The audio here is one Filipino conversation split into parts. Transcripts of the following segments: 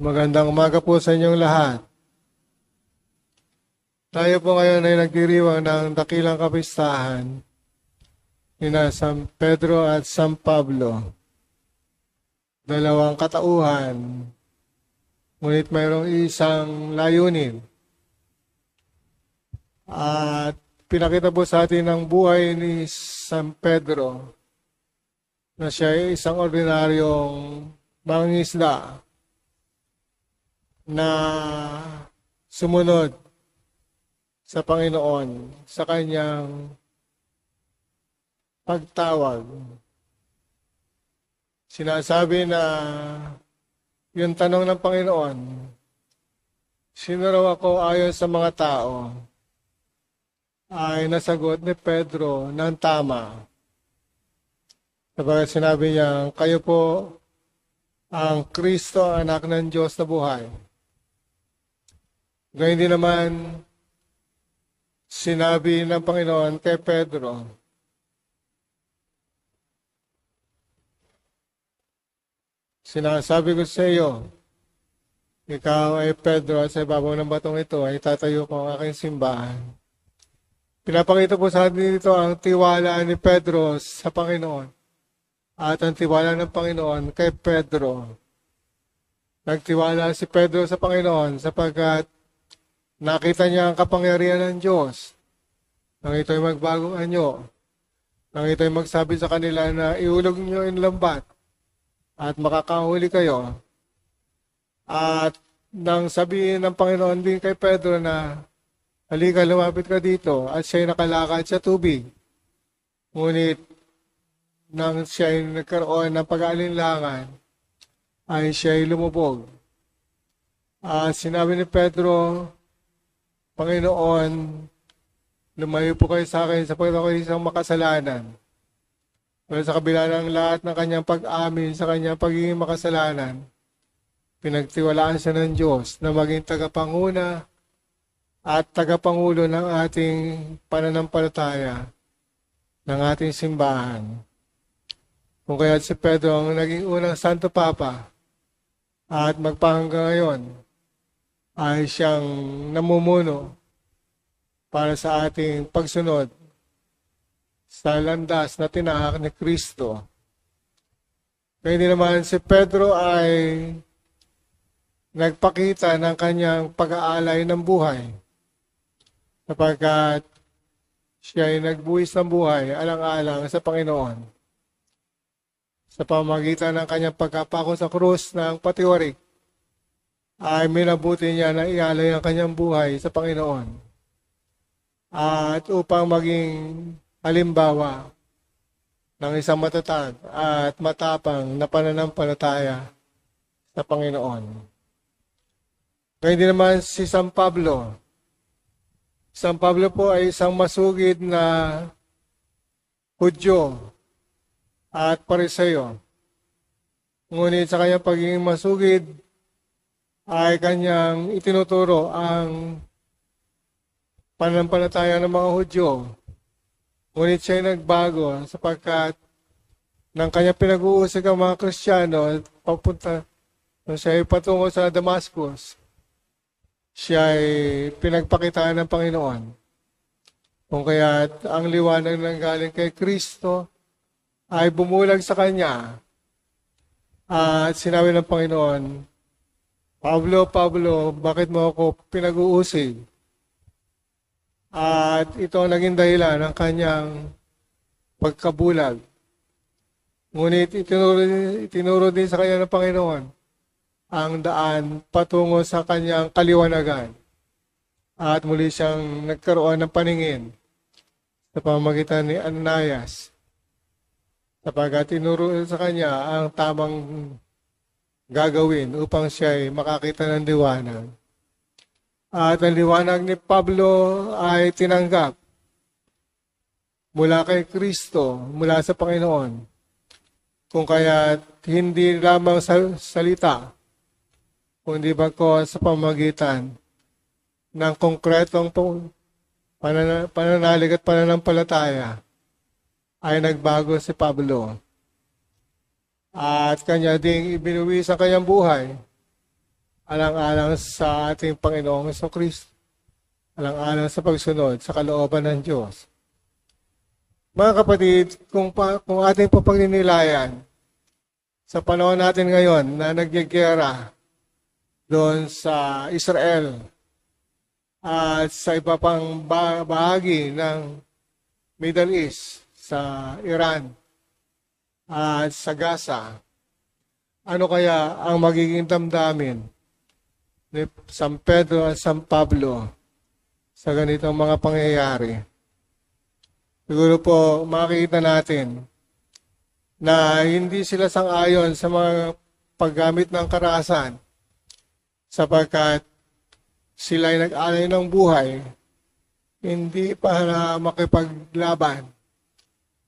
Magandang umaga po sa inyong lahat. Tayo po ngayon ay nagdiriwang ng dakilang kapistahan nina San Pedro at San Pablo. Dalawang katauhan, ngunit mayroong isang layunin. At pinakita po sa atin ang buhay ni San Pedro na siya ay isang ordinaryong mangingisda na sumunod sa Panginoon sa kanyang pagtawag. Sinasabi na yung tanong ng Panginoon, sino raw ako ayon sa mga tao, ay nasagot ni Pedro ng tama. Sabagat sinabi niya, kayo po ang Kristo, ang anak ng Diyos na buhay. Gayun din naman, sinabi ng Panginoon kay Pedro, sinasabi ko sa iyo, ikaw ay Pedro at sa ibabaw ng batong ito ay tatayo ko ang aking simbahan. Pinapakita po sa atin dito ang tiwala ni Pedro sa Panginoon at ang tiwala ng Panginoon kay Pedro. Nagtiwala si Pedro sa Panginoon sapagkat nakita niya ang kapangyarihan ng Diyos. Nang ito'y magbagong anyo, nang ito'y magsabi sa kanila na iulog niyo yung lambat at makakahuli kayo. At nang sabihin ng Panginoon din kay Pedro na halika, lumapit ka dito, at siya'y nakalakad sa tubig. Ngunit nang siya'y nagkaroon ng pag-aalinlangan, ay siya'y lumubog. At sinabi ni Pedro, Panginoon, lumayo po kayo sa akin sapagkat ako isang makasalanan. Pero sa kabila ng lahat ng kanyang pag-amin sa kanyang pagiging makasalanan, pinagtiwalaan siya ng Diyos na maging tagapanguna at tagapangulo ng ating pananampalataya, ng ating simbahan. Kung kaya si Pedro ang naging unang Santo Papa at magpahanggang ngayon, ay siyang namumuno para sa ating pagsunod sa landas na tinahak ni Kristo. Kaya din naman si Pedro ay nagpakita ng kanyang pag-aalay ng buhay sapagkat siya ay nagbuwis ng buhay alang-alang sa Panginoon. Sa pamamagitan ng kanyang pagkapako sa krus ng patiwarik, ay minabuti niya na ialay ang kanyang buhay sa Panginoon. At upang maging halimbawa ng isang matatag at matapang na pananampalataya sa Panginoon. Kaya din naman si San Pablo. San Pablo po ay isang masugid na Hudyo at Pariseo. Ngunit sa kanyang pagiging masugid, ay kanyang itinuturo ang pananampalataya ng mga Hudyo. Ngunit siya ay nagbago sapagkat ng kanyang pinag-uusig ang mga Kristiyano at papunta nung siya ay patungo sa Damascus, siya ay pinagpakitaan ng Panginoon. Kung kaya ang liwanag ng galing kay Kristo ay bumulag sa kanya at sinabi ng Panginoon, Pablo, Pablo, bakit mo ako pinag-uusig? At ito ang naging dahilan ng kanyang pagkabulag. Ngunit itinuro din sa kanya ng Panginoon ang daan patungo sa kanyang kaliwanagan. At muli siyang nagkaroon ng paningin sa pamamagitan ni Ananias sapagkat tinuro sa kanya ang tamang gagawin upang siya ay makakita ng liwanag. At ang liwanag ni Pablo ay tinanggap mula kay Kristo, mula sa Panginoon. Kung kaya hindi lamang sa salita, kundi bagkus sa pamamagitan ng konkretong pananalig at pananampalataya, ay nagbago si Pablo. At kanya ding ibinuwis ang kanyang buhay alang-alang sa ating Panginoong Jesucristo, alang-alang sa pagsunod sa kalooban ng Diyos. Mga kapatid, kung ating papagninilayan sa panahon natin ngayon na nagyagyera doon sa Israel at sa iba pang bahagi ng Middle East, sa Iran at sa Gaza, ano kaya ang magiging damdamin ni San Pedro at San Pablo sa ganitong mga pangyayari? Siguro po makikita natin na hindi sila sang-ayon sa mga paggamit ng karahasan sapagkat sila ay nag-alay ng buhay hindi para makipaglaban,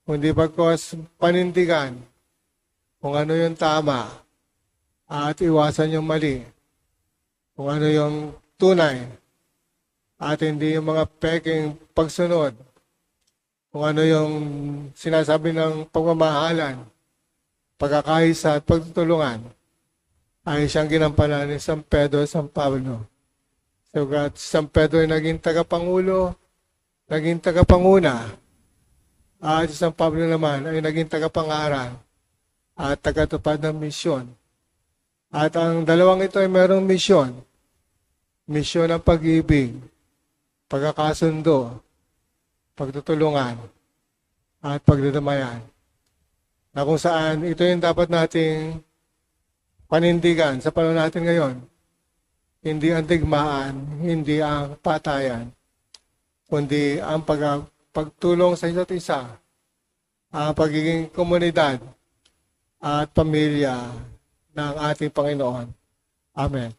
kundi pagkos panindigan kung ano yung tama at iwasan yung mali, kung ano yung tunay at hindi yung mga peking pagsunod, kung ano yung sinasabi ng pagmamahalan, pagkakaisa at pagtutulungan, ay siyang ginampanan ni San Pedro at San Pablo. So, San Pedro ay naging tagapangulo, naging tagapanguna, at si San Pablo naman ay naging tagapangaral at tagatupad ng misyon. At ang dalawang ito ay mayroong misyon. Misyon ng pag-ibig, pagkakasundo, pagtutulungan, at pagdadamayan. Na kung saan ito yung dapat nating panindigan sa panahon natin ngayon. Hindi ang digmaan, hindi ang patayan, kundi ang pagtulong sa isa't isa, ang pagiging komunidad at pamilya ng ating Panginoon. Amen.